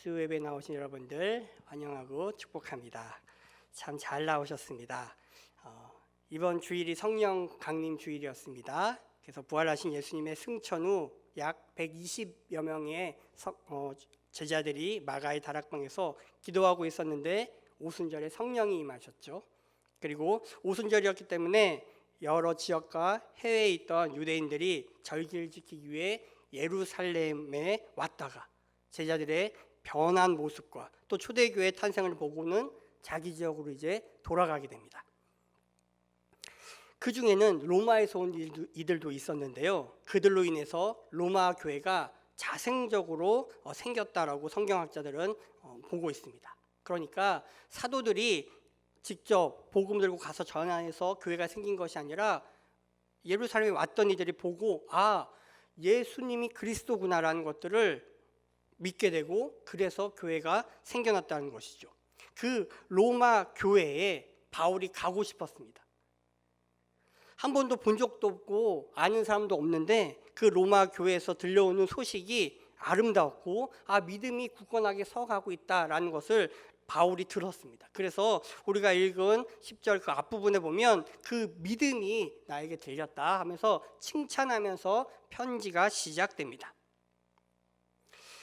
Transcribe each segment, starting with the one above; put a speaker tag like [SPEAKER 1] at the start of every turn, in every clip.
[SPEAKER 1] 수요예배 나오신 여러분들 환영하고 축복합니다. 참 잘 나오셨습니다. 이번 주일이 성령 강림 주일이었습니다. 그래서 부활하신 예수님의 승천 후 약 120여 명의 제자들이 마가의 다락방에서 기도하고 있었는데 오순절에 성령이 임하셨죠. 그리고 오순절이었기 때문에 여러 지역과 해외에 있던 유대인들이 절기를 지키기 위해 예루살렘에 왔다가 제자들의 변한 모습과 또 초대교회 탄생을 보고는 자기 지역으로 이제 돌아가게 됩니다. 그 중에는 로마에서 온 이들도 있었는데요. 그들로 인해서 로마 교회가 자생적으로 생겼다라고 성경학자들은 보고 있습니다. 그러니까 사도들이 직접 복음 들고 가서 전하해서 교회가 생긴 것이 아니라 예루살렘에 왔던 이들이 보고 예수님이 그리스도구나라는 것들을 믿게 되고 그래서 교회가 생겨났다는 것이죠. 그 로마 교회에 바울이 가고 싶었습니다. 한 번도 본 적도 없고 아는 사람도 없는데 그 로마 교회에서 들려오는 소식이 아름다웠고 믿음이 굳건하게 서가고 있다라는 것을 바울이 들었습니다. 그래서 우리가 읽은 10절 그 앞부분에 보면 그 믿음이 나에게 들렸다 하면서 칭찬하면서 편지가 시작됩니다.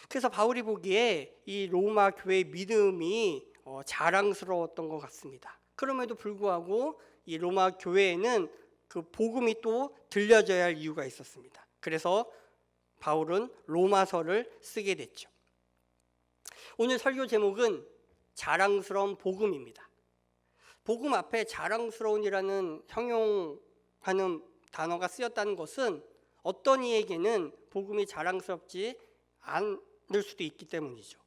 [SPEAKER 1] 그래서 바울이 보기에 이 로마 교회의 믿음이 자랑스러웠던 것 같습니다. 그럼에도 불구하고 이 로마 교회에는 그 복음이 또 들려져야 할 이유가 있었습니다. 그래서 바울은 로마서를 쓰게 됐죠. 오늘 설교 제목은 자랑스러운 복음입니다. 복음 앞에 자랑스러운이라는 형용하는 단어가 쓰였다는 것은 어떤 이에게는 복음이 자랑스럽지 않을 수도 있기 때문이죠.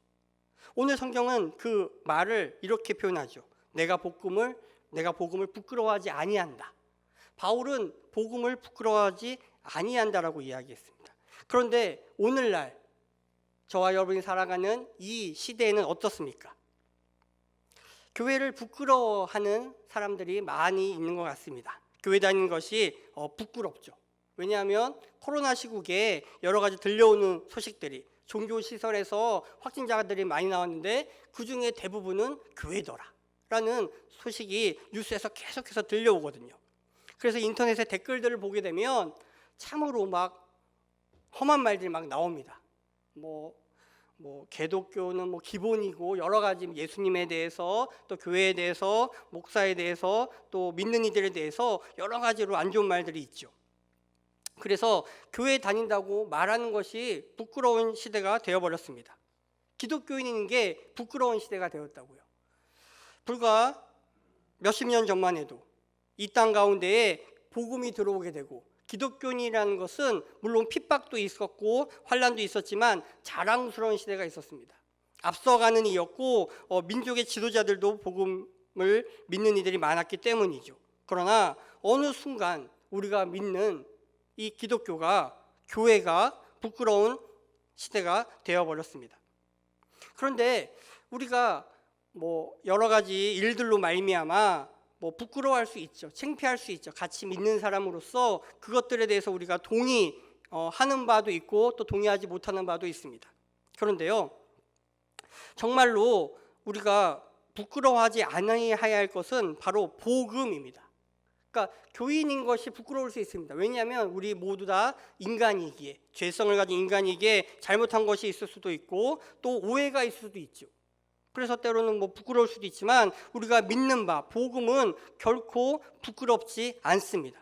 [SPEAKER 1] 오늘 성경은 그 말을 이렇게 표현하죠. 내가 복음을 부끄러워하지 아니한다. 바울은 복음을 부끄러워하지 아니한다라고 이야기했습니다. 그런데 오늘날 저와 여러분이 살아가는 이 시대에는 어떻습니까? 교회를 부끄러워하는 사람들이 많이 있는 것 같습니다. 교회 다니는 것이 부끄럽죠. 왜냐하면 코로나 시국에 여러 가지 들려오는 소식들이 종교시설에서 확진자들이 많이 나왔는데 그중에 대부분은 교회더라라는 소식이 뉴스에서 계속해서 들려오거든요. 그래서 인터넷에 댓글들을 보게 되면 참으로 막 험한 말들이 막 나옵니다. 기독교는 기본이고 여러 가지 예수님에 대해서 또 교회에 대해서 목사에 대해서 또 믿는 이들에 대해서 여러 가지로 안 좋은 말들이 있죠. 그래서 교회 다닌다고 말하는 것이 부끄러운 시대가 되어버렸습니다. 기독교인인 게 부끄러운 시대가 되었다고요. 불과 몇십 년 전만 해도 이 땅 가운데에 복음이 들어오게 되고 기독교인이라는 것은 물론 핍박도 있었고 환난도 있었지만 자랑스러운 시대가 있었습니다. 앞서가는 이였고 민족의 지도자들도 복음을 믿는 이들이 많았기 때문이죠. 그러나 어느 순간 우리가 믿는 이 기독교가 교회가 부끄러운 시대가 되어버렸습니다. 그런데 우리가 여러 가지 일들로 말미암아 부끄러워할 수 있죠. 창피할 수 있죠. 같이 믿는 사람으로서 그것들에 대해서 우리가 동의하는 바도 있고 또 동의하지 못하는 바도 있습니다. 그런데요, 정말로 우리가 부끄러워하지 않아야 할 것은 바로 복음입니다. 그러니까 교인인 것이 부끄러울 수 있습니다. 왜냐하면 우리 모두 다 인간이기에, 죄성을 가진 인간이기에 잘못한 것이 있을 수도 있고 또 오해가 있을 수도 있죠. 그래서 때로는 부끄러울 수도 있지만 우리가 믿는 바, 복음은 결코 부끄럽지 않습니다.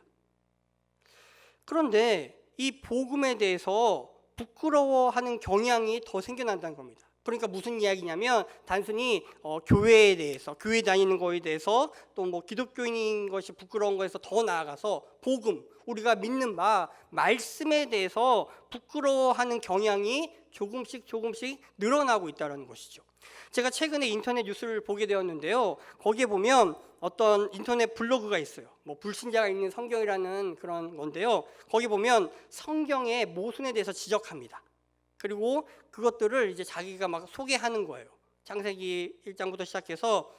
[SPEAKER 1] 그런데 이 복음에 대해서 부끄러워하는 경향이 더 생겨난다는 겁니다. 그러니까 무슨 이야기냐면 단순히 교회에 대해서, 교회 다니는 거에 대해서 또 기독교인인 것이 부끄러운 거에서 더 나아가서 복음, 우리가 믿는 바, 말씀에 대해서 부끄러워하는 경향이 조금씩 늘어나고 있다는 것이죠. 제가 최근에 인터넷 뉴스를 보게 되었는데요. 거기에 보면 어떤 인터넷 블로그가 있어요. 불신자가 읽는 성경이라는 그런 건데요. 거기 보면 성경의 모순에 대해서 지적합니다. 그리고 그것들을 이제 자기가 막 소개하는 거예요. 창세기 1장부터 시작해서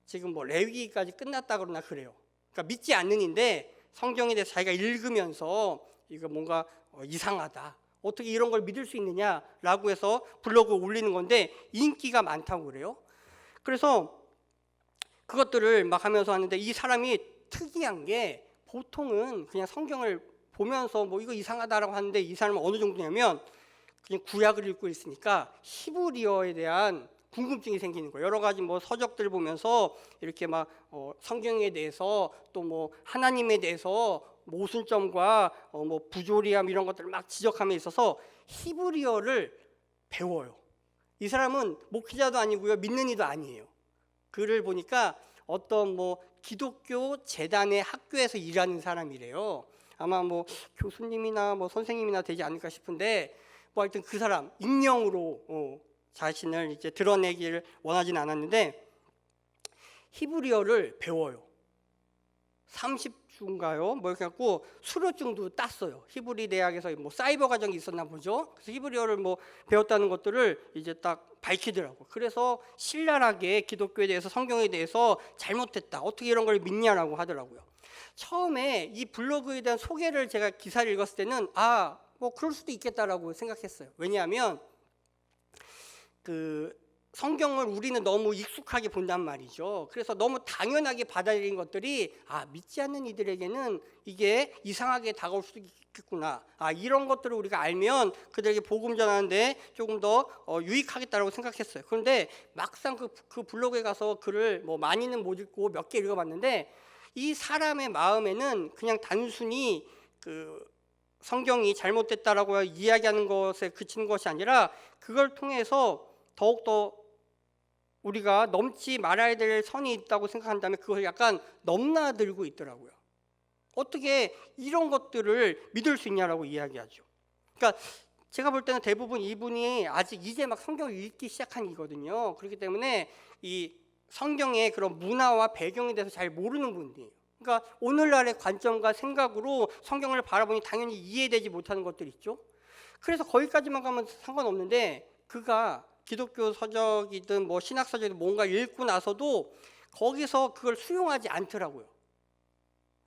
[SPEAKER 1] 지금 레위기까지 끝났다 그러나 그래요. 그러니까 믿지 않는 인데 성경에 대해서 자기가 읽으면서 이거 뭔가 이상하다. 어떻게 이런 걸 믿을 수 있느냐라고 해서 블로그에 올리는 건데 인기가 많다고 그래요. 그래서 그것들을 막 하면서 하는데 이 사람이 특이한 게 보통은 그냥 성경을 보면서 뭐 이거 이상하다라고 하는데 이 사람은 어느 정도냐면 그냥 구약을 읽고 있으니까 히브리어에 대한 궁금증이 생기는 거예요. 여러 가지 뭐 서적들 보면서 이렇게 막 성경에 대해서 또 뭐 하나님에 대해서 모순점과 뭐 부조리함 이런 것들을 막 지적함에 있어서 히브리어를 배워요. 이 사람은 목회자도 아니고요, 믿는 이도 아니에요. 글을 보니까 어떤 뭐 기독교 재단의 학교에서 일하는 사람이래요. 아마 뭐 교수님이나 뭐 선생님이나 되지 않을까 싶은데 뭐 하여튼 그 사람 익명으로 자신을 이제 드러내기를 원하진 않았는데 히브리어를 배워요. 30주인가요? 뭐 이렇게 갖고 수료증도 땄어요. 히브리 대학에서 뭐 사이버 과정이 있었나 보죠. 그래서 히브리어를 뭐 배웠다는 것들을 이제 딱 밝히더라고. 그래서 신랄하게 기독교에 대해서 성경에 대해서 잘못했다. 어떻게 이런 걸 믿냐라고 하더라고요. 처음에 이 블로그에 대한 소개를 제가 기사를 읽었을 때는 뭐 그럴 수도 있겠다라고 생각했어요. 왜냐하면 그 성경을 우리는 너무 익숙하게 본단 말이죠. 그래서 너무 당연하게 받아들인 것들이 믿지 않는 이들에게는 이게 이상하게 다가올 수도 있겠구나. 이런 것들을 우리가 알면 그들에게 복음 전하는데 조금 더 유익하겠다라고 생각했어요. 그런데 막상 그 블로그에 가서 글을 뭐 많이는 못 읽고 몇 개 읽어봤는데 이 사람의 마음에는 그냥 단순히 그 성경이 잘못됐다라고 이야기하는 것에 그치는 것이 아니라 그걸 통해서 더욱더 우리가 넘지 말아야 될 선이 있다고 생각한다면 그걸 약간 넘나들고 있더라고요. 어떻게 이런 것들을 믿을 수 있냐라고 이야기하죠. 그러니까 제가 볼 때는 대부분 이분이 아직 이제 막 성경을 읽기 시작한 이거든요. 그렇기 때문에 이 성경의 그런 문화와 배경에 대해서 잘 모르는 분들이에요. 그러니까 오늘날의 관점과 생각으로 성경을 바라보니 당연히 이해되지 못하는 것들이 있죠. 그래서 거기까지만 가면 상관없는데 그가 기독교 서적이든 뭐 신학 서적이든 뭔가 읽고 나서도 거기서 그걸 수용하지 않더라고요.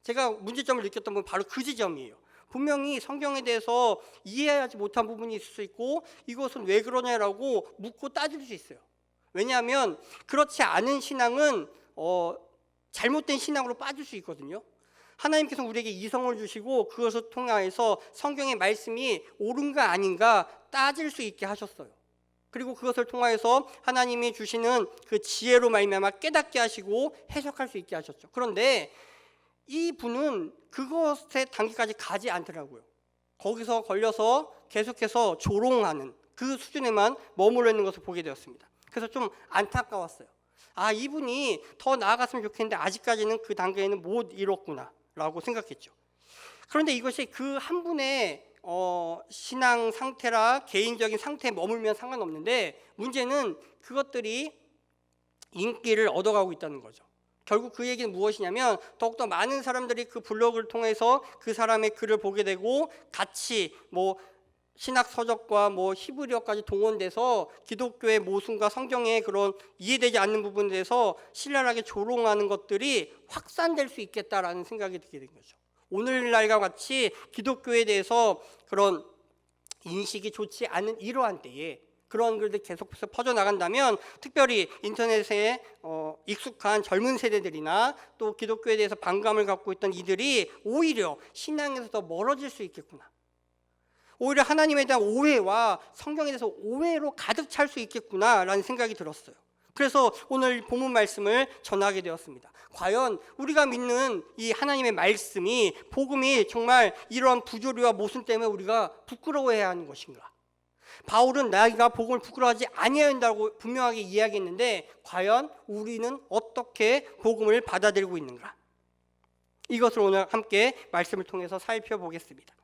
[SPEAKER 1] 제가 문제점을 느꼈던 건 바로 그 지점이에요. 분명히 성경에 대해서 이해하지 못한 부분이 있을 수 있고 이것은 왜 그러냐라고 묻고 따질 수 있어요. 왜냐하면 그렇지 않은 신앙은 잘못된 신앙으로 빠질 수 있거든요. 하나님께서 우리에게 이성을 주시고 그것을 통해서 성경의 말씀이 옳은가 아닌가 따질 수 있게 하셨어요. 그리고 그것을 통하여서 하나님이 주시는 그 지혜로 말미암아 깨닫게 하시고 해석할 수 있게 하셨죠. 그런데 이 분은 그것에 단계까지 가지 않더라고요. 거기서 걸려서 계속해서 조롱하는 그 수준에만 머물러 있는 것을 보게 되었습니다. 그래서 좀 안타까웠어요. 이분이 더 나아갔으면 좋겠는데 아직까지는 그 단계에는 못 이뤘구나 라고 생각했죠. 그런데 이것이 그 한 분의 신앙 상태라 개인적인 상태에 머물면 상관없는데 문제는 그것들이 인기를 얻어가고 있다는 거죠. 결국 그 얘기는 무엇이냐면 더욱더 많은 사람들이 그 블로그를 통해서 그 사람의 글을 보게 되고 같이 뭐 신학 서적과 뭐 히브리어까지 동원돼서 기독교의 모순과 성경의 그런 이해되지 않는 부분에 대해서 신랄하게 조롱하는 것들이 확산될 수 있겠다라는 생각이 들게 된 거죠. 오늘날과 같이 기독교에 대해서 그런 인식이 좋지 않은 이러한 때에 그런 글들이 계속해서 퍼져나간다면 특별히 인터넷에 익숙한 젊은 세대들이나 또 기독교에 대해서 반감을 갖고 있던 이들이 오히려 신앙에서 더 멀어질 수 있겠구나. 오히려 하나님에 대한 오해와 성경에 대해서 오해로 가득 찰 수 있겠구나라는 생각이 들었어요. 그래서 오늘 본문 말씀을 전하게 되었습니다. 과연 우리가 믿는 이 하나님의 말씀이 복음이 정말 이러한 부조리와 모순 때문에 우리가 부끄러워해야 하는 것인가? 바울은 나가 복음을 부끄러워하지 아니해야 한다고 분명하게 이야기했는데 과연 우리는 어떻게 복음을 받아들이고 있는가? 이것을 오늘 함께 말씀을 통해서 살펴보겠습니다.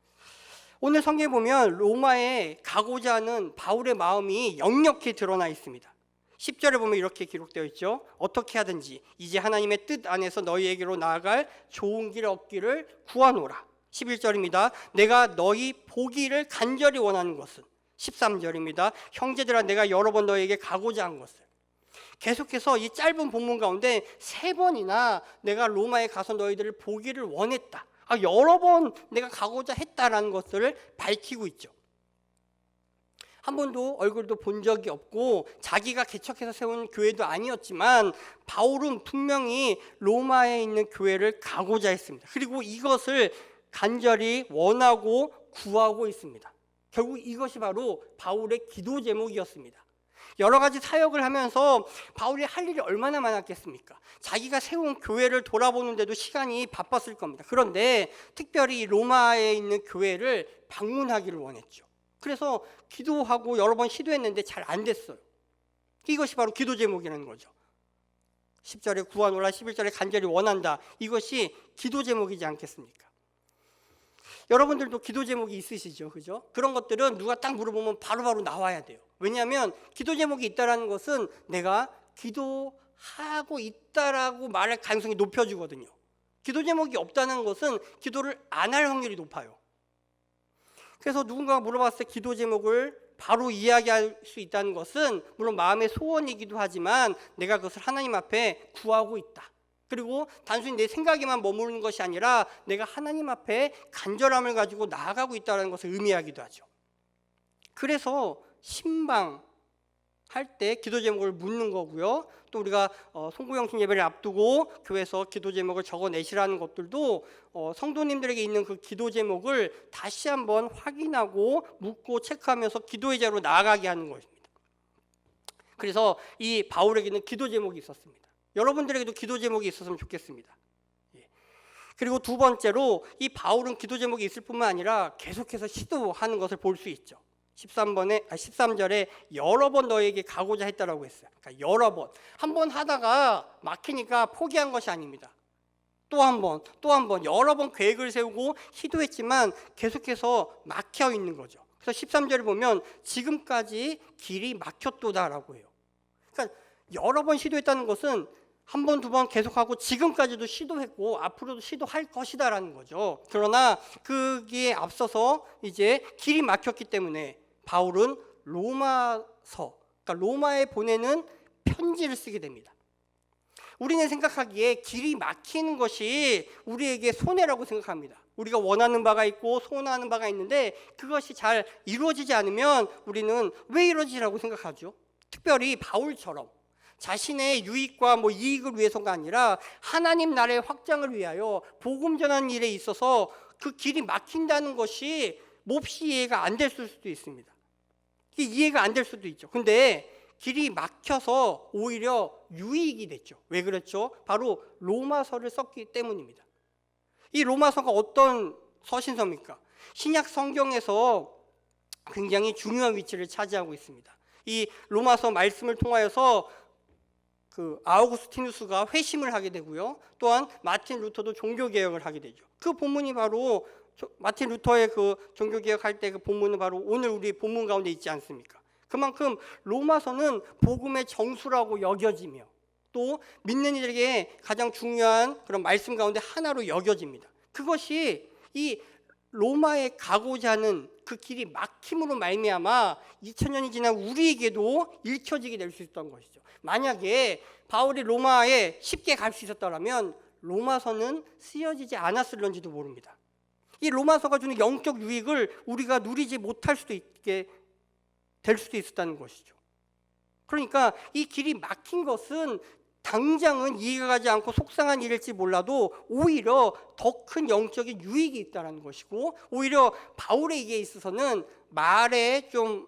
[SPEAKER 1] 오늘 성경에 보면 로마에 가고자 하는 바울의 마음이 역력히 드러나 있습니다. 10절에 보면 이렇게 기록되어 있죠. 어떻게 하든지 이제 하나님의 뜻 안에서 너희에게로 나아갈 좋은 길을 얻기를 구하노라. 11절입니다. 내가 너희 보기를 간절히 원하는 것은 13절입니다. 형제들아 내가 여러 번 너희에게 가고자 한 것을. 계속해서 이 짧은 본문 가운데 3번이나 내가 로마에 가서 너희들을 보기를 원했다. 여러 번 내가 가고자 했다라는 것을 밝히고 있죠. 한 번도 얼굴도 본 적이 없고 자기가 개척해서 세운 교회도 아니었지만 바울은 분명히 로마에 있는 교회를 가고자 했습니다. 그리고 이것을 간절히 원하고 구하고 있습니다. 결국 이것이 바로 바울의 기도 제목이었습니다. 여러 가지 사역을 하면서 바울이 할 일이 얼마나 많았겠습니까? 자기가 세운 교회를 돌아보는데도 시간이 바빴을 겁니다. 그런데 특별히 로마에 있는 교회를 방문하기를 원했죠. 그래서 기도하고 여러 번 시도했는데 잘 안 됐어요. 이것이 바로 기도 제목이라는 거죠. 10절에 구하노라, 11절에 간절히 원한다. 이것이 기도 제목이지 않겠습니까? 여러분들도 기도 제목이 있으시죠? 그죠? 그런 것들은 누가 딱 물어보면 바로바로 나와야 돼요. 왜냐하면 기도 제목이 있다는 것은 내가 기도하고 있다라고 말할 가능성이 높여지거든요. 기도 제목이 없다는 것은 기도를 안 할 확률이 높아요. 그래서 누군가가 물어봤을 때 기도 제목을 바로 이야기할 수 있다는 것은 물론 마음의 소원이기도 하지만 내가 그것을 하나님 앞에 구하고 있다. 그리고 단순히 내 생각에만 머무르는 것이 아니라 내가 하나님 앞에 간절함을 가지고 나아가고 있다는 것을 의미하기도 하죠. 그래서 신방할 때 기도 제목을 묻는 거고요. 또 우리가 송구영신 예배를 앞두고 교회에서 기도 제목을 적어내시라는 것들도 성도님들에게 있는 그 기도 제목을 다시 한번 확인하고 묻고 체크하면서 기도의 자로 나아가게 하는 것입니다. 그래서 이 바울에게는 기도 제목이 있었습니다. 여러분들에게도 기도 제목이 있었으면 좋겠습니다. 그리고 두 번째로 이 바울은 기도 제목이 있을 뿐만 아니라 계속해서 시도하는 것을 볼 수 있죠. 13절에 여러 번 너에게 가고자 했다라고 했어요. 그러니까 여러 번. 한 번 하다가 막히니까 포기한 것이 아닙니다. 또 한 번, 또 한 번, 여러 번 계획을 세우고 시도했지만 계속해서 막혀 있는 거죠. 그래서 13절을 보면 지금까지 길이 막혔도다라고 해요. 그러니까 여러 번 시도했다는 것은 한 번, 두 번 계속하고 지금까지도 시도했고 앞으로도 시도할 것이다라는 거죠. 그러나 그기에 앞서서 이제 길이 막혔기 때문에 바울은 로마서, 그러니까 로마에 보내는 편지를 쓰게 됩니다. 우리는 생각하기에 길이 막히는 것이 우리에게 손해라고 생각합니다. 우리가 원하는 바가 있고 소원하는 바가 있는데 그것이 잘 이루어지지 않으면 우리는 왜 이러지라고 생각하죠. 특별히 바울처럼 자신의 유익과 이익을 위해서가 아니라 하나님 나라의 확장을 위하여 복음 전하는 일에 있어서 그 길이 막힌다는 것이 몹시 이해가 안 될 수도 있습니다. 이게 이해가 안 될 수도 있죠. 근데 길이 막혀서 오히려 유익이 됐죠. 왜 그랬죠? 바로 로마서를 썼기 때문입니다. 이 로마서가 어떤 서신서입니까? 신약 성경에서 굉장히 중요한 위치를 차지하고 있습니다. 이 로마서 말씀을 통하여서 아우구스티누스가 회심을 하게 되고요. 또한 마틴 루터도 종교개혁을 하게 되죠. 그 본문이 바로 마틴 루터의 그 종교개혁할 때 그 본문은 바로 오늘 우리 본문 가운데 있지 않습니까? 그만큼 로마서는 복음의 정수라고 여겨지며 또 믿는 이들에게 가장 중요한 그런 말씀 가운데 하나로 여겨집니다. 그것이 이 로마에 가고자 하는 그 길이 막힘으로 말미암아 2000년이 지난 우리에게도 읽혀지게 될 수 있었던 것이죠. 만약에 바울이 로마에 쉽게 갈 수 있었다면 로마서는 쓰여지지 않았을런지도 모릅니다. 이 로마서가 주는 영적 유익을 우리가 누리지 못할 수도 있게 될 수도 있었다는 것이죠. 그러니까 이 길이 막힌 것은 당장은 이해가 가지 않고 속상한 일일지 몰라도 오히려 더 큰 영적인 유익이 있다는 것이고, 오히려 바울에게 있어서는 말에 좀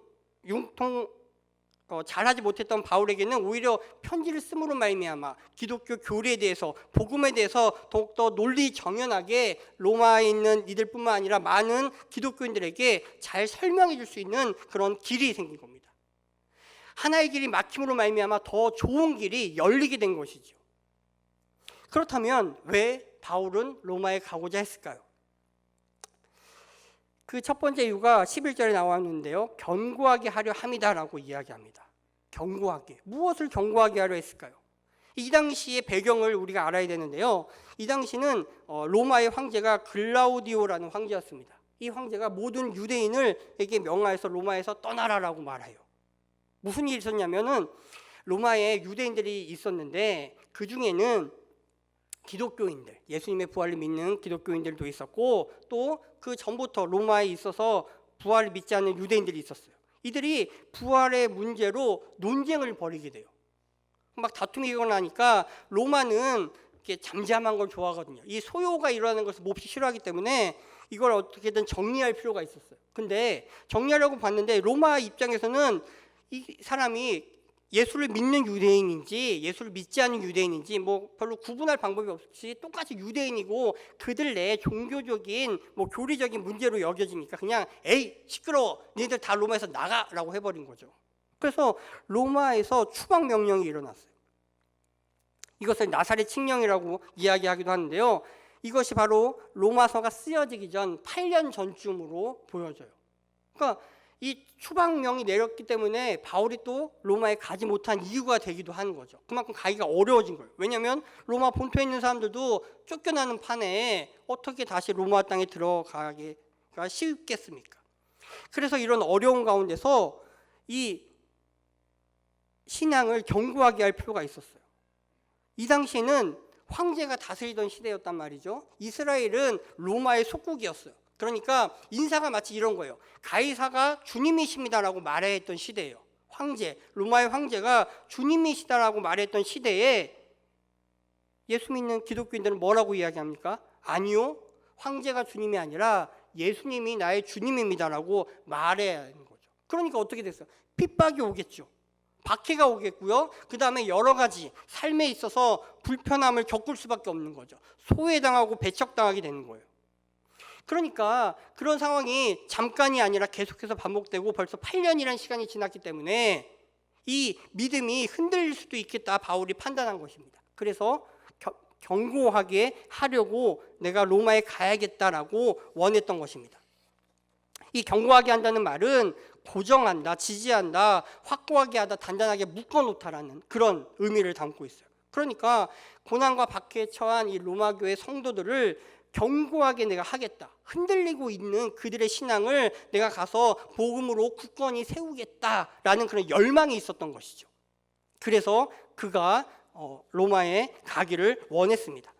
[SPEAKER 1] 잘하지 못했던 바울에게는 오히려 편지를 쓰므로 말미암아 기독교 교리에 대해서, 복음에 대해서 더욱더 논리 정연하게 로마에 있는 이들뿐만 아니라 많은 기독교인들에게 잘 설명해 줄 수 있는 그런 길이 생긴 겁니다. 하나의 길이 막힘으로 말미암아 더 좋은 길이 열리게 된 것이죠. 그렇다면 왜 바울은 로마에 가고자 했을까요? 그 첫 번째 이유가 11절에 나왔는데요. 견고하게 하려 함이다라고 이야기합니다. 견고하게. 무엇을 견고하게 하려 했을까요? 이 당시의 배경을 우리가 알아야 되는데요. 이 당시는 로마의 황제가 글라우디오라는 황제였습니다. 이 황제가 모든 유대인을에게 명하여서 로마에서 떠나라라고 말해요. 무슨 일이 있었냐면은 로마에 유대인들이 있었는데 그 중에는 기독교인들, 예수님의 부활을 믿는 기독교인들도 있었고 또 그 전부터 로마에 있어서 부활을 믿지 않는 유대인들이 있었어요. 이들이 부활의 문제로 논쟁을 벌이게 돼요. 막 다툼이 일어나니까 로마는 이렇게 잠잠한 걸 좋아하거든요. 이 소요가 일어나는 것을 몹시 싫어하기 때문에 이걸 어떻게든 정리할 필요가 있었어요. 근데 정리하려고 봤는데 로마 입장에서는 이 사람이 예수를 믿는 유대인인지 예수를 믿지 않는 유대인인지 뭐 별로 구분할 방법이 없이 똑같이 유대인이고 그들 내 종교적인 뭐 교리적인 문제로 여겨지니까 그냥 에이 시끄러워 너희들 다 로마에서 나가라고 해버린 거죠. 그래서 로마에서 추방 명령이 일어났어요. 이것을 나사렛 칙령이라고 이야기하기도 하는데요. 이것이 바로 로마서가 쓰여지기 전 8년 전쯤으로 보여져요. 그러니까 이 추방명이 내렸기 때문에 바울이 또 로마에 가지 못한 이유가 되기도 하는 거죠. 그만큼 가기가 어려워진 거예요. 왜냐하면 로마 본토에 있는 사람들도 쫓겨나는 판에 어떻게 다시 로마 땅에 들어가기가 쉽겠습니까? 그래서 이런 어려운 가운데서 이 신앙을 견고하게 할 필요가 있었어요. 이 당시에는 황제가 다스리던 시대였단 말이죠. 이스라엘은 로마의 속국이었어요. 그러니까 인사가 마치 이런 거예요. 가이사가 주님이십니다라고 말했던 시대예요. 황제, 로마의 황제가 주님이시다라고 말했던 시대에 예수 믿는 기독교인들은 뭐라고 이야기합니까? 아니요, 황제가 주님이 아니라 예수님이 나의 주님입니다라고 말해야 하는 거죠. 그러니까 어떻게 됐어요? 핍박이 오겠죠. 박해가 오겠고요. 그 다음에 여러 가지 삶에 있어서 불편함을 겪을 수밖에 없는 거죠. 소외당하고 배척당하게 되는 거예요. 그러니까 그런 상황이 잠깐이 아니라 계속해서 반복되고 벌써 8년이라는 시간이 지났기 때문에 이 믿음이 흔들릴 수도 있겠다 바울이 판단한 것입니다. 그래서 견고하게 하려고 내가 로마에 가야겠다라고 원했던 것입니다. 이 견고하게 한다는 말은 고정한다, 지지한다, 확고하게 하다, 단단하게 묶어놓다라는 그런 의미를 담고 있어요. 그러니까 고난과 박해에 처한 이 로마 교회 성도들을 견고하게 내가 하겠다. 흔들리고 있는 그들의 신앙을 내가 가서 복음으로 굳건히 세우겠다라는 그런 열망이 있었던 것이죠. 그래서 그가 로마에 가기를 원했습니다.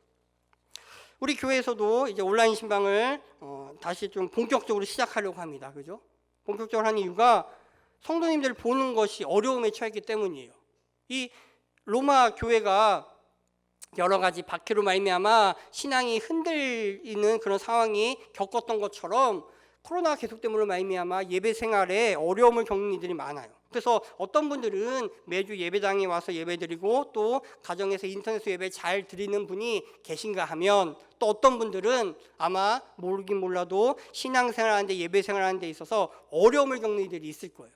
[SPEAKER 1] 우리 교회에서도 이제 온라인 신방을 다시 좀 본격적으로 시작하려고 합니다. 그죠? 본격적으로 하는 이유가 성도님들을 보는 것이 어려움에 처했기 때문이에요. 이 로마 교회가 여러 가지 박해로 말미암아 신앙이 흔들리는 그런 상황이 겪었던 것처럼 코로나가 계속됨으로 말미암아 예배 생활에 어려움을 겪는 이들이 많아요. 그래서 어떤 분들은 매주 예배당에 와서 예배드리고 또 가정에서 인터넷 예배 잘 드리는 분이 계신가 하면 또 어떤 분들은 아마 모르긴 몰라도 신앙생활하는데 예배생활하는 데 있어서 어려움을 겪는 이들이 있을 거예요.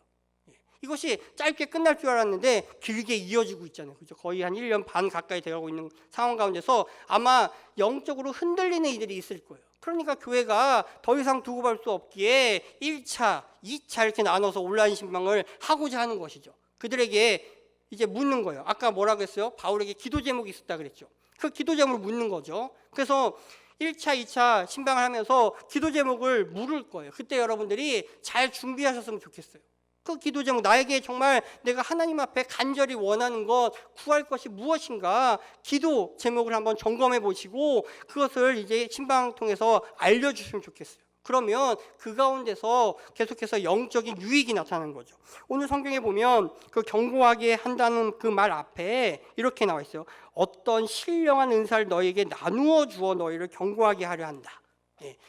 [SPEAKER 1] 이것이 짧게 끝날 줄 알았는데 길게 이어지고 있잖아요. 그죠? 거의 한 1년 반 가까이 돼가고 있는 상황 가운데서 아마 영적으로 흔들리는 이들이 있을 거예요. 그러니까 교회가 더 이상 두고 볼 수 없기에 1차, 2차 이렇게 나눠서 온라인 신방을 하고자 하는 것이죠. 그들에게 이제 묻는 거예요. 아까 뭐라고 했어요? 바울에게 기도 제목이 있었다 그랬죠. 그 기도 제목을 묻는 거죠. 그래서 1차, 2차 신방을 하면서 기도 제목을 물을 거예요. 그때 여러분들이 잘 준비하셨으면 좋겠어요. 그 기도 제목, 나에게 정말 내가 하나님 앞에 간절히 원하는 것, 구할 것이 무엇인가 기도 제목을 한번 점검해 보시고 그것을 이제 신방 통해서 알려주시면 좋겠어요. 그러면 그 가운데서 계속해서 영적인 유익이 나타나는 거죠. 오늘 성경에 보면 그 견고하게 한다는 그 말 앞에 이렇게 나와 있어요. 어떤 신령한 은사를 너에게 나누어 주어 너희를 견고하게 하려 한다.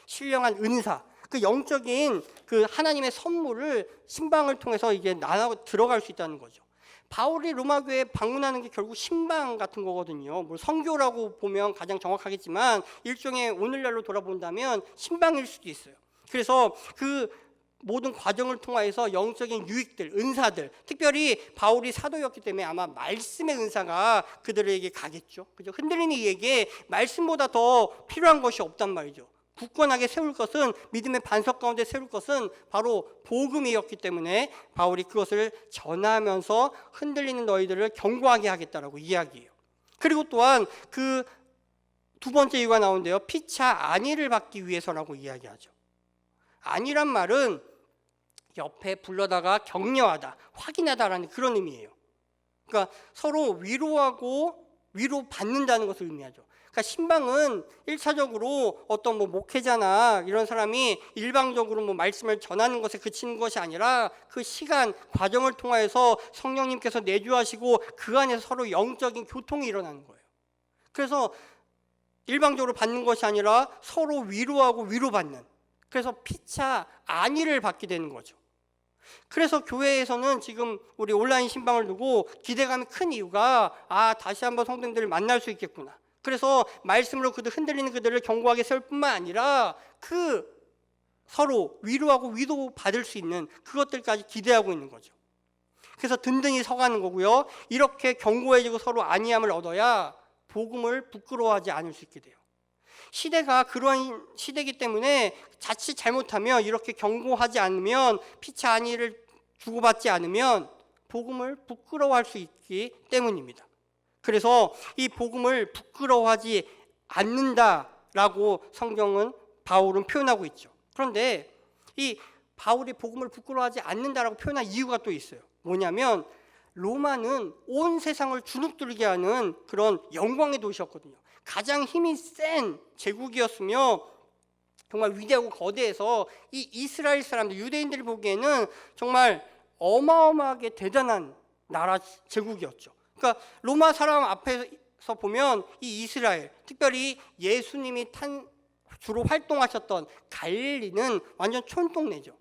[SPEAKER 1] 신령한 은사. 그 영적인 그 하나님의 선물을 신방을 통해서 이제 나눠 들어갈 수 있다는 거죠. 바울이 로마 교회에 방문하는 게 결국 신방 같은 거거든요. 뭐 선교라고 보면 가장 정확하겠지만 일종의 오늘날로 돌아본다면 신방일 수도 있어요. 그래서 그 모든 과정을 통해서 영적인 유익들, 은사들, 특별히 바울이 사도였기 때문에 아마 말씀의 은사가 그들에게 가겠죠. 그죠? 흔들리는 이에게 말씀보다 더 필요한 것이 없단 말이죠. 굳건하게 세울 것은, 믿음의 반석 가운데 세울 것은 바로 복음이었기 때문에 바울이 그것을 전하면서 흔들리는 너희들을 견고하게 하겠다라고 이야기해요. 그리고 또한 그 두 번째 이유가 나오는데요. 피차 안위를 받기 위해서라고 이야기하죠. 안위란 말은 옆에 불러다가 격려하다, 확인하다라는 그런 의미예요. 그러니까 서로 위로하고 위로받는다는 것을 의미하죠. 그러니까 신방은 1차적으로 어떤 목회자나 이런 사람이 일방적으로 말씀을 전하는 것에 그치는 것이 아니라 그 시간, 과정을 통하여서 성령님께서 내주하시고 그 안에서 서로 영적인 교통이 일어나는 거예요. 그래서 일방적으로 받는 것이 아니라 서로 위로하고 위로받는, 그래서 피차 안위를 받게 되는 거죠. 그래서 교회에서는 지금 우리 온라인 신방을 두고 기대감이 큰 이유가 다시 한번 성도님들을 만날 수 있겠구나. 그래서 말씀으로 그들 흔들리는 그들을 견고하게 세울 뿐만 아니라 그 서로 위로하고 위도 받을 수 있는 그것들까지 기대하고 있는 거죠. 그래서 든든히 서가는 거고요. 이렇게 견고해지고 서로 안위함을 얻어야 복음을 부끄러워하지 않을 수 있게 돼요. 시대가 그러한 시대이기 때문에 자칫 잘못하면 이렇게 경고하지 않으면 피차 안위를 주고받지 않으면 복음을 부끄러워할 수 있기 때문입니다. 그래서 이 복음을 부끄러워하지 않는다라고 성경은 바울은 표현하고 있죠. 그런데 이 바울이 복음을 부끄러워하지 않는다라고 표현한 이유가 또 있어요. 뭐냐면 로마는 온 세상을 주눅들게 하는 그런 영광의 도시였거든요. 가장 힘이 센 제국이었으며 정말 위대하고 거대해서 이 이스라엘 사람들, 유대인들이 보기에는 정말 어마어마하게 대단한 나라 제국이었죠. 그러니까 로마 사람 앞에서 보면 이 이스라엘, 특별히 예수님이 주로 활동하셨던 갈릴리는 완전 촌동네죠.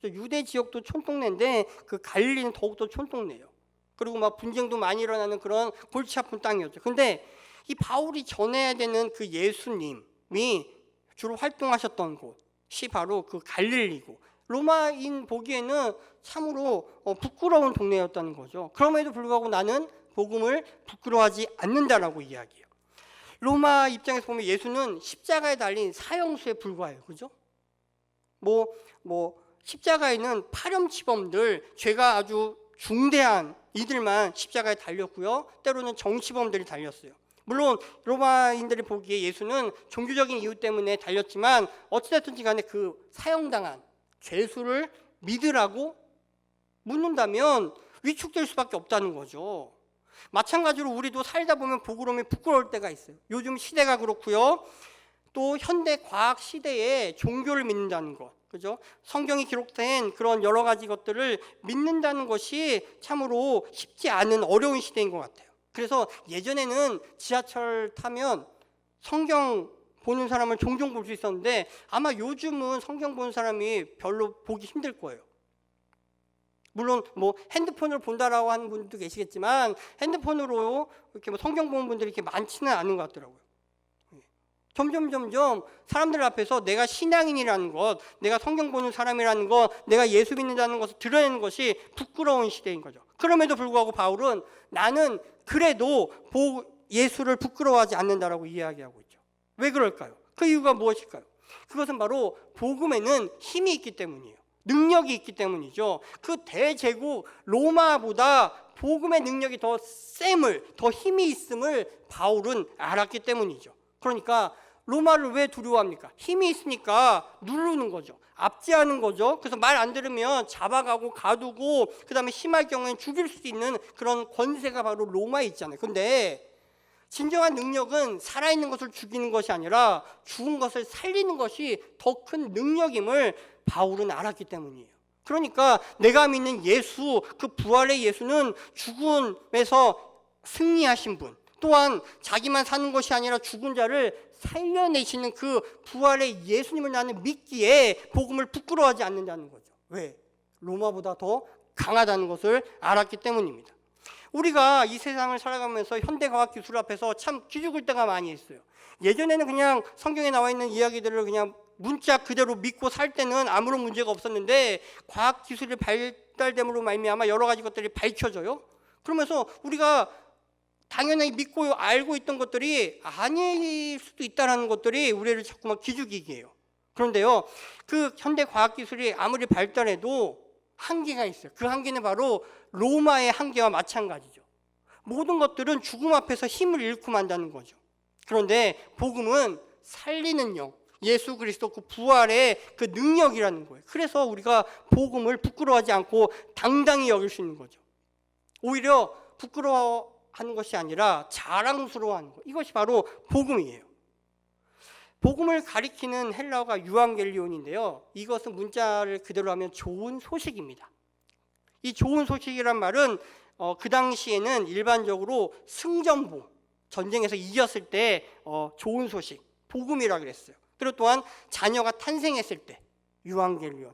[SPEAKER 1] 유대 지역도 촌동네인데 그 갈릴리는 더욱더 촌동네예요. 그리고 분쟁도 많이 일어나는 그런 골치 아픈 땅이었죠. 근데 이 바울이 전해야 되는 그 예수님이 주로 활동하셨던 곳이 바로 그 갈릴리고, 로마인 보기에는 참으로 부끄러운 동네였다는 거죠. 그럼에도 불구하고 나는 복음을 부끄러워하지 않는다라고 이야기해요. 로마 입장에서 보면 예수는 십자가에 달린 사형수에 불과해요. 그죠? 십자가에는 파렴치범들, 죄가 아주 중대한 이들만 십자가에 달렸고요. 때로는 정치범들이 달렸어요. 물론 로마인들이 보기에 예수는 종교적인 이유 때문에 달렸지만 어찌됐든지 간에 그 사형당한 죄수를 믿으라고 묻는다면 위축될 수밖에 없다는 거죠. 마찬가지로 우리도 살다 보면 복음이 부끄러울 때가 있어요. 요즘 시대가 그렇고요. 또 현대 과학 시대에 종교를 믿는다는 것, 그죠? 성경이 기록된 그런 여러 가지 것들을 믿는다는 것이 참으로 쉽지 않은 어려운 시대인 것 같아요. 그래서 예전에는 지하철 타면 성경 보는 사람을 종종 볼 수 있었는데 아마 요즘은 성경 보는 사람이 별로 보기 힘들 거예요. 물론 핸드폰을 본다라고 하는 분들도 계시겠지만 핸드폰으로 이렇게 성경 보는 분들이 이렇게 많지는 않은 것 같더라고요. 점점 사람들 앞에서 내가 신앙인이라는 것, 내가 성경 보는 사람이라는 것, 내가 예수 믿는다는 것을 드러내는 것이 부끄러운 시대인 거죠. 그럼에도 불구하고 바울은 나는 그래도 예수를 부끄러워하지 않는다라고 이야기하고 있죠. 왜 그럴까요? 그 이유가 무엇일까요? 그것은 바로 복음에는 힘이 있기 때문이에요. 능력이 있기 때문이죠. 그 대제국 로마보다 복음의 능력이 더 힘이 있음을 바울은 알았기 때문이죠. 그러니까 로마를 왜 두려워합니까? 힘이 있으니까 누르는 거죠. 압제하는 거죠. 그래서 말 안 들으면 잡아가고 가두고 그다음에 심할 경우에는 죽일 수 있는 그런 권세가 바로 로마에 있잖아요. 근데 진정한 능력은 살아있는 것을 죽이는 것이 아니라 죽은 것을 살리는 것이 더 큰 능력임을 바울은 알았기 때문이에요. 그러니까 내가 믿는 예수, 그 부활의 예수는 죽음에서 승리하신 분, 또한 자기만 사는 것이 아니라 죽은 자를 살려내시는 그 부활의 예수님을 나는 믿기에 복음을 부끄러워하지 않는다는 거죠. 왜? 로마보다 더 강하다는 것을 알았기 때문입니다. 우리가 이 세상을 살아가면서 현대과학기술 앞에서 참 기죽을 때가 많이 있어요. 예전에는 그냥 성경에 나와 있는 이야기들을 그냥 문자 그대로 믿고 살 때는 아무런 문제가 없었는데 과학기술이 발달됨으로 말미암아 여러 가지 것들이 밝혀져요. 그러면서 우리가 당연히 믿고 알고 있던 것들이 아닐 수도 있다는 것들이 우리를 자꾸만 기죽이게 해요. 그런데요, 그 현대 과학기술이 아무리 발달해도 한계가 있어요. 그 한계는 바로 로마의 한계와 마찬가지죠. 모든 것들은 죽음 앞에서 힘을 잃고 만다는 거죠. 그런데 복음은 살리는 영, 예수 그리스도 그 부활의 그 능력이라는 거예요. 그래서 우리가 복음을 부끄러워하지 않고 당당히 여길 수 있는 거죠. 오히려 부끄러워하지 하는 것이 아니라 자랑스러워하는 것. 이것이 바로 복음이에요. 복음을 가리키는 헬라어가 유앙겔리온인데요. 이것은 문자를 그대로 하면 좋은 소식입니다. 이 좋은 소식이란 말은 그 당시에는 일반적으로 승전보, 전쟁에서 이겼을 때 좋은 소식, 복음이라 그랬어요. 그리고 또한 자녀가 탄생했을 때 유앙겔리온,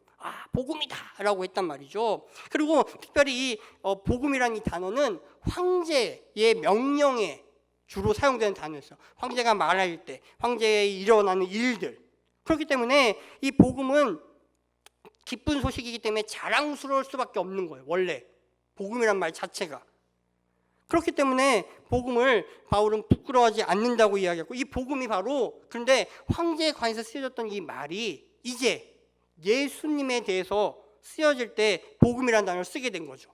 [SPEAKER 1] 복음이다 라고 했단 말이죠. 그리고 특별히 이 복음이라는 이 단어는 황제의 명령에 주로 사용되는 단어였어요. 황제가 말할 때, 황제에 일어나는 일들. 그렇기 때문에 이 복음은 기쁜 소식이기 때문에 자랑스러울 수밖에 없는 거예요. 원래 복음이란 말 자체가. 그렇기 때문에 복음을 바울은 부끄러워하지 않는다고 이야기했고, 이 복음이 바로, 그런데 황제에 관해서 쓰여졌던 이 말이 이제 예수님에 대해서 쓰여질 때 복음이라는 단어를 쓰게 된 거죠.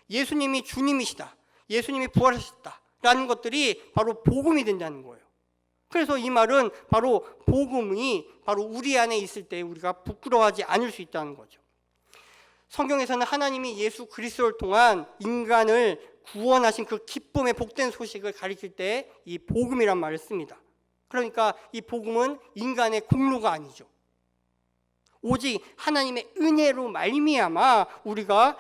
[SPEAKER 1] 예수님이 주님이시다, 예수님이 부활하셨다 라는 것들이 바로 복음이 된다는 거예요. 그래서 이 말은 바로 복음이 바로 우리 안에 있을 때 우리가 부끄러워하지 않을 수 있다는 거죠. 성경에서는 하나님이 예수 그리스도를 통한 인간을 구원하신 그 기쁨의 복된 소식을 가리킬 때 이 복음이란 말을 씁니다. 그러니까 이 복음은 인간의 공로가 아니죠. 오직 하나님의 은혜로 말미암아 우리가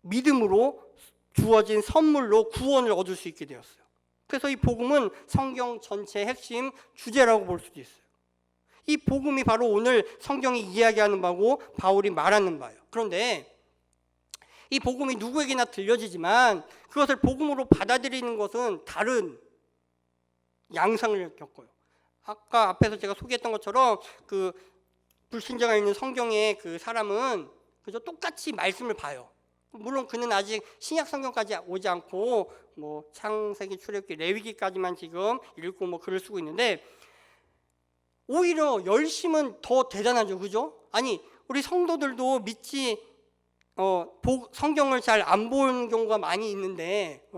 [SPEAKER 1] 믿음으로 주어진 선물로 구원을 얻을 수 있게 되었어요. 그래서 이 복음은 성경 전체의 핵심 주제라고 볼 수도 있어요. 이 복음이 바로 오늘 성경이 이야기하는 바고 바울이 말하는 바예요. 그런데 이 복음이 누구에게나 들려지지만 그것을 복음으로 받아들이는 것은 다른 양상을 겪어요. 아까 앞에서 제가 소개했던 것처럼 그 불신자가 있는 성경의 그 사람은 그저 똑같이 말씀을 봐요. 물론 그는 아직 신약 성경까지 오지 않고 뭐 창세기, 출애굽기, 레위기까지만 지금 읽고 뭐 글을 쓰고 있는데 오히려 열심은 더 대단하죠, 그죠? 아니 우리 성도들도 믿지 성경을 잘 안 보는 경우가 많이 있는데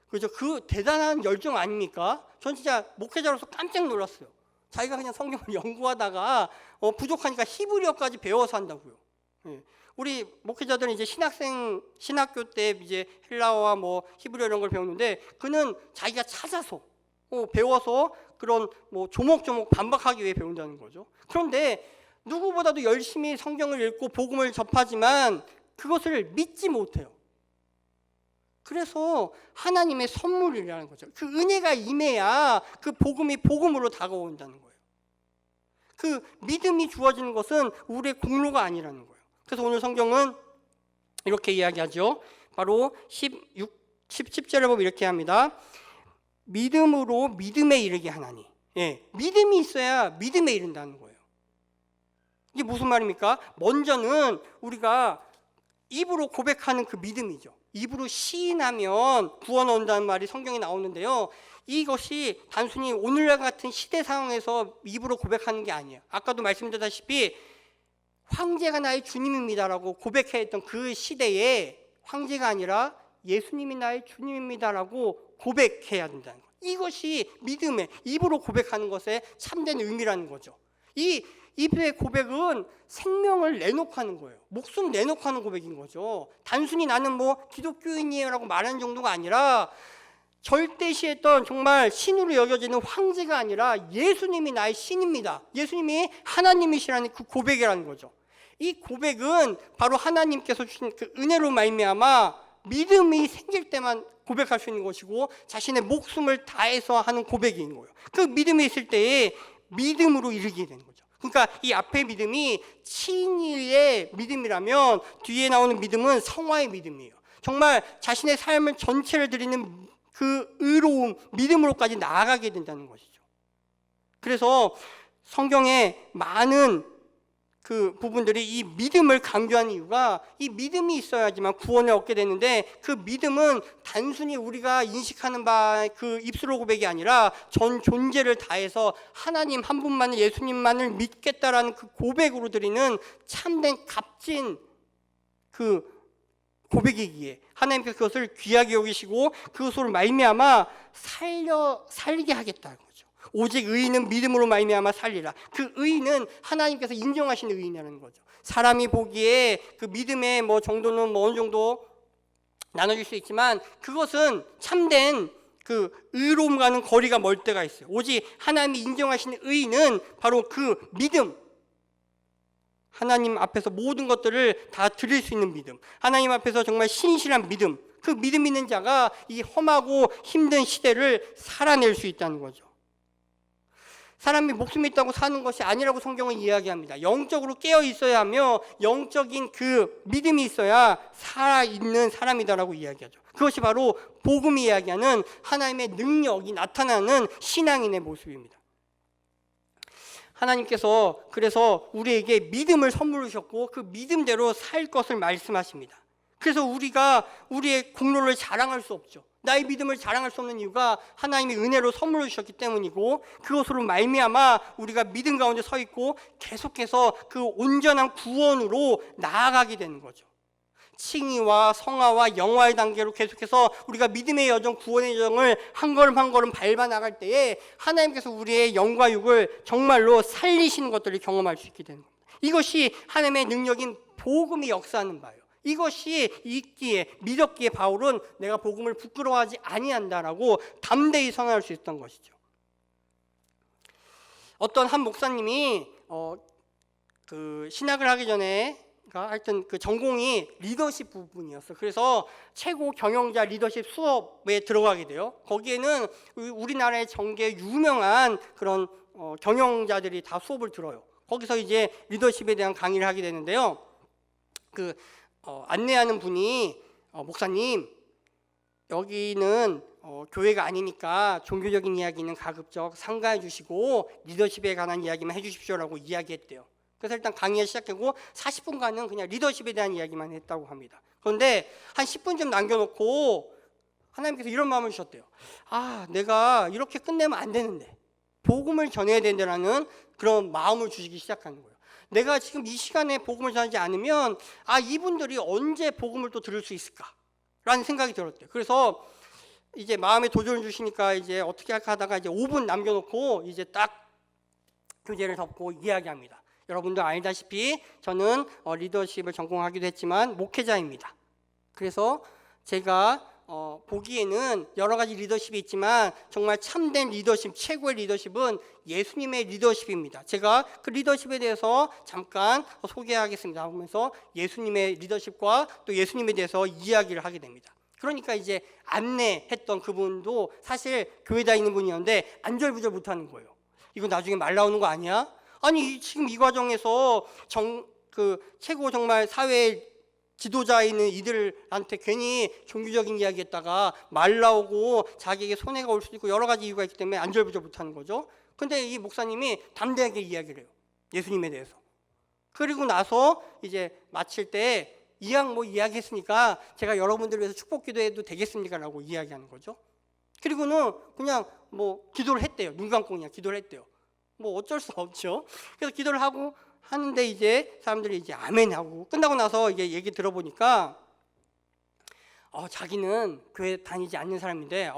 [SPEAKER 1] 그죠? 그 대단한 열정 아닙니까? 전 진짜 목회자로서 깜짝 놀랐어요. 자기가 그냥 성경을 연구하다가 부족하니까 히브리어까지 배워서 한다고요. 예. 우리 목회자들은 이제 신학교 때 이제 헬라어와 뭐 히브리어 이런 걸 배우는데 그는 자기가 찾아서 배워서 그런 뭐 조목조목 반박하기 위해 배운다는 거죠. 그런데 누구보다도 열심히 성경을 읽고 복음을 접하지만 그것을 믿지 못해요. 그래서 하나님의 선물이라는 거죠. 그 은혜가 임해야 그 복음이 복음으로 다가온다는 거예요. 그 믿음이 주어지는 것은 우리의 공로가 아니라는 거예요. 그래서 오늘 성경은 이렇게 이야기하죠. 바로 10절에 보면 이렇게 합니다. 믿음으로 믿음에 이르게 하나니. 예, 믿음이 있어야 믿음에 이른다는 거예요. 이게 무슨 말입니까? 먼저는 우리가 입으로 고백하는 그 믿음이죠. 입으로 시인하면 구원 얻는다는 말이 성경에 나오는데요. 이것이 단순히 오늘날 같은 시대 상황에서 입으로 고백하는 게 아니에요. 아까도 말씀드렸다시피 황제가 나의 주님입니다라고 고백해야 했던 그 시대에 황제가 아니라 예수님이 나의 주님입니다라고 고백해야 된다는 거예요. 이것이 믿음의 입으로 고백하는 것의 참된 의미라는 거죠. 이 입의 고백은 생명을 내놓고 하는 거예요. 목숨 내놓고 하는 고백인 거죠. 단순히 나는 뭐 기독교인이에요라고 말하는 정도가 아니라 절대시했던 정말 신으로 여겨지는 황제가 아니라 예수님이 나의 신입니다. 예수님이 하나님이시라는 그 고백이라는 거죠. 이 고백은 바로 하나님께서 주신 그 은혜로 말미암아 믿음이 생길 때만 고백할 수 있는 것이고 자신의 목숨을 다해서 하는 고백인 거예요. 그 믿음이 있을 때에 믿음으로 이르게 되는 거죠. 그러니까 이 앞에 믿음이 친의의 믿음이라면 뒤에 나오는 믿음은 성화의 믿음이에요. 정말 자신의 삶을 전체를 드리는 그 의로움, 믿음으로까지 나아가게 된다는 것이죠. 그래서 성경에 많은 그 부분들이 이 믿음을 강조하는 이유가 이 믿음이 있어야지만 구원을 얻게 되는데 그 믿음은 단순히 우리가 인식하는 바 그 입술로 고백이 아니라 전 존재를 다해서 하나님 한 분만을 예수님만을 믿겠다라는 그 고백으로 드리는 참된 값진 그 고백이기에 하나님께서 그것을 귀하게 여기시고 그것으로 말미암아 살게 하겠다는 거죠. 오직 의인은 믿음으로 말미암아 살리라. 그 의인은 하나님께서 인정하시는 의인이라는 거죠. 사람이 보기에 그 믿음의 뭐 정도는 뭐 어느 정도 나눠줄 수 있지만 그것은 참된 그 의로움과는 거리가 멀 때가 있어요. 오직 하나님이 인정하시는 의는 바로 그 믿음, 하나님 앞에서 모든 것들을 다 드릴 수 있는 믿음, 하나님 앞에서 정말 신실한 믿음, 그 믿음 있는 자가 이 험하고 힘든 시대를 살아낼 수 있다는 거죠. 사람이 목숨이 있다고 사는 것이 아니라고 성경은 이야기합니다. 영적으로 깨어 있어야 하며 영적인 그 믿음이 있어야 살아있는 사람이다라고 이야기하죠. 그것이 바로 복음이 이야기하는 하나님의 능력이 나타나는 신앙인의 모습입니다. 하나님께서 그래서 우리에게 믿음을 선물로 주셨고 그 믿음대로 살 것을 말씀하십니다. 그래서 우리가 우리의 공로를 자랑할 수 없죠. 나의 믿음을 자랑할 수 없는 이유가 하나님이 은혜로 선물로 주셨기 때문이고 그것으로 말미암아 우리가 믿음 가운데 서 있고 계속해서 그 온전한 구원으로 나아가게 되는 거죠. 칭의와 성화와 영화의 단계로 계속해서 우리가 믿음의 여정, 구원의 여정을 한 걸음 한 걸음 밟아 나갈 때에 하나님께서 우리의 영과 육을 정말로 살리시는 것들을 경험할 수 있게 되는 겁니다. 이것이 하나님의 능력인 복음이 역사하는 바예요. 이것이 있기에 믿었기에 바울은 내가 복음을 부끄러워하지 아니한다라고 담대히 선언할 수 있었던 것이죠. 어떤 한 목사님이 그 신학을 하기 전에 하여튼 그 전공이 리더십 부분이었어요. 그래서 최고 경영자 리더십 수업에 들어가게 돼요. 거기에는 우리나라의 전계 유명한 그런 경영자들이 다 수업을 들어요. 거기서 이제 리더십에 대한 강의를 하게 되는데요. 안내하는 분이 목사님, 여기는 교회가 아니니까 종교적인 이야기는 가급적 삼가해 주시고 리더십에 관한 이야기만 해주십시오라고 이야기했대요. 그래서 일단 강의를 시작하고 40분간은 그냥 리더십에 대한 이야기만 했다고 합니다. 그런데 한 10분쯤 남겨놓고 하나님께서 이런 마음을 주셨대요. 내가 이렇게 끝내면 안 되는데 복음을 전해야 된다라는 그런 마음을 주시기 시작하는 거예요. 내가 지금 이 시간에 복음을 전하지 않으면 이분들이 언제 복음을 또 들을 수 있을까라는 생각이 들었대요. 그래서 이제 마음에 도전을 주시니까 이제 어떻게 할까 하다가 이제 5분 남겨놓고 이제 딱 교재를 덮고 이야기합니다. 여러분도 알다시피 저는 리더십을 전공하기도 했지만 목회자입니다. 그래서 제가 보기에는 여러 가지 리더십이 있지만 정말 참된 리더십, 최고의 리더십은 예수님의 리더십입니다. 제가 그 리더십에 대해서 잠깐 소개하겠습니다 하면서 예수님의 리더십과 또 예수님에 대해서 이야기를 하게 됩니다. 그러니까 이제 안내했던 그분도 사실 교회 다니는 분이었는데 안절부절 못하는 거예요. 이거 나중에 말 나오는 거 아니야? 아니 지금 이 과정에서 최고 정말 사회 지도자에 있는 이들한테 괜히 종교적인 이야기 했다가 말 나오고 자기에게 손해가 올 수도 있고 여러 가지 이유가 있기 때문에 안절부절 못하는 거죠. 근데 이 목사님이 담대하게 이야기를 해요. 예수님에 대해서. 그리고 나서 이제 마칠 때 이왕 이야기했으니까 제가 여러분들을 위해서 축복 기도해도 되겠습니까? 라고 이야기하는 거죠. 그리고는 그냥 기도를 했대요. 눈 감고 그냥 기도를 했대요. 어쩔 수 없죠. 그래서 기도를 하고 하는데 이제 사람들이 이제 아멘 하고 끝나고 나서 이게 얘기 들어보니까 자기는 교회 다니지 않는 사람인데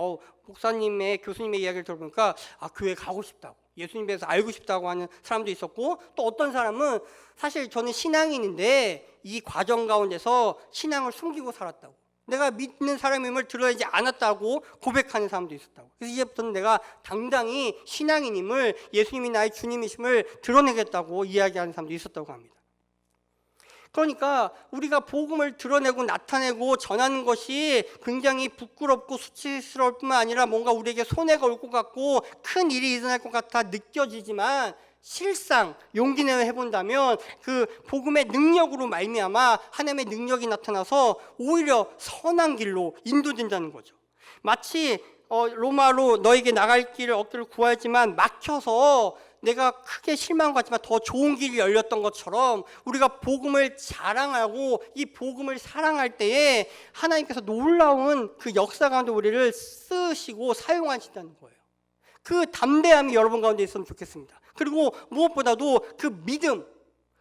[SPEAKER 1] 목사님의 교수님의 이야기를 들어보니까 교회 가고 싶다고 예수님에 대해서 알고 싶다고 하는 사람도 있었고 또 어떤 사람은 사실 저는 신앙인인데 이 과정 가운데서 신앙을 숨기고 살았다고 내가 믿는 사람임을 드러내지 않았다고 고백하는 사람도 있었다고. 그래서 이제부터는 내가 당당히 신앙인임을 예수님이 나의 주님이심을 드러내겠다고 이야기하는 사람도 있었다고 합니다. 그러니까 우리가 복음을 드러내고 나타내고 전하는 것이 굉장히 부끄럽고 수치스러울 뿐만 아니라 뭔가 우리에게 손해가 올 것 같고 큰 일이 일어날 것 같아 느껴지지만 실상 용기 내어 해본다면 그 복음의 능력으로 말미암아 하나님의 능력이 나타나서 오히려 선한 길로 인도된다는 거죠. 마치 로마로 너에게 나갈 길을 얻기를 구하지만 막혀서 내가 크게 실망한 것 같지만 더 좋은 길이 열렸던 것처럼 우리가 복음을 자랑하고 이 복음을 사랑할 때에 하나님께서 놀라운 그 역사 가운데 우리를 쓰시고 사용하신다는 거예요. 그 담대함이 여러분 가운데 있으면 좋겠습니다. 그리고 무엇보다도 그 믿음,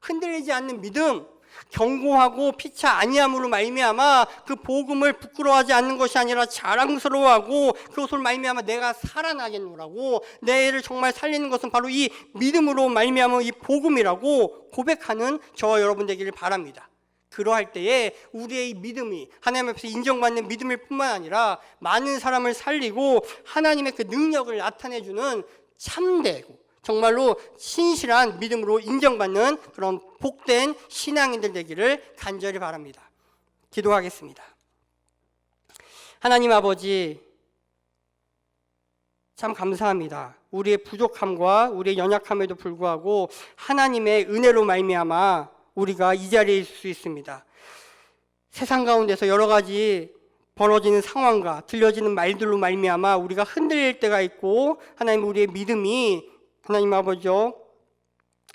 [SPEAKER 1] 흔들리지 않는 믿음, 견고하고 피차 아니함으로 말미암아 그 복음을 부끄러워하지 않는 것이 아니라 자랑스러워하고 그것으로 말미암아 내가 살아나겠노라고 내를 정말 살리는 것은 바로 이 믿음으로 말미암아 이 복음이라고 고백하는 저와 여러분 되기를 바랍니다. 그러할 때에 우리의 믿음이 하나님 앞에서 인정받는 믿음일 뿐만 아니라 많은 사람을 살리고 하나님의 그 능력을 나타내주는 참되고 정말로 신실한 믿음으로 인정받는 그런 복된 신앙인들 되기를 간절히 바랍니다. 기도하겠습니다. 하나님 아버지, 참 감사합니다. 우리의 부족함과 우리의 연약함에도 불구하고 하나님의 은혜로 말미암아 우리가 이 자리에 있을 수 있습니다. 세상 가운데서 여러 가지 벌어지는 상황과 들려지는 말들로 말미암아 우리가 흔들릴 때가 있고 하나님 우리의 믿음이 하나님 아버지요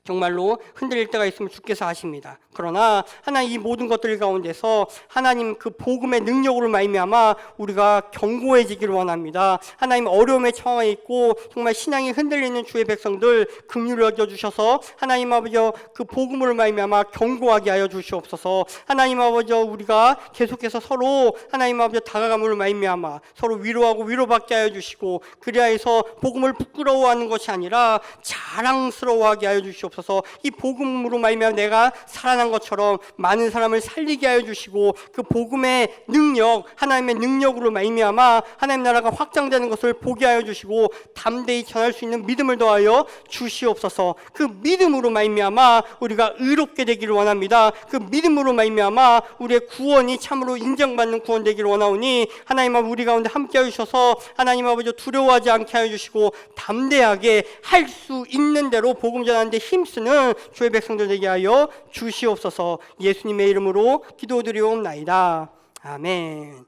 [SPEAKER 1] 정말로 흔들릴 때가 있으면 주께서 아십니다. 그러나 하나님 이 모든 것들 가운데서 하나님 그 복음의 능력으로 말미암아 우리가 견고해지기를 원합니다. 하나님 어려움에 처해 있고 정말 신앙이 흔들리는 주의 백성들 긍휼을 여겨주셔서 하나님 아버지 그 복음으로 말미암아 견고하게 하여 주시옵소서. 하나님 아버지 우리가 계속해서 서로 하나님 아버지 다가감으로 말미암아 서로 위로하고 위로받게 하여 주시고 그리하여서 복음을 부끄러워하는 것이 아니라 자랑스러워하게 하여 주시옵소서. 이 복음으로 말미암아 내가 살아난 것처럼 많은 사람을 살리게 하여 주시고 그 복음의 능력 하나님의 능력으로 말미암아 하나님 나라가 확장되는 것을 보게 하여 주시고 담대히 전할 수 있는 믿음을 더하여 주시옵소서. 그 믿음으로 말미암아 우리가 의롭게 되기를 원합니다. 그 믿음으로 말미암아 우리의 구원이 참으로 인정받는 구원 되기를 원하오니 하나님 아버지 우리 가운데 함께 해주셔서 하나님 아버지 두려워하지 않게 하여 주시고 담대하게 할 수 있는 대로 복음 전하는데 힘쓰는 주의 백성들 되게 하여 주시옵소서. 예수님의 이름으로 기도드리옵나이다. 아멘.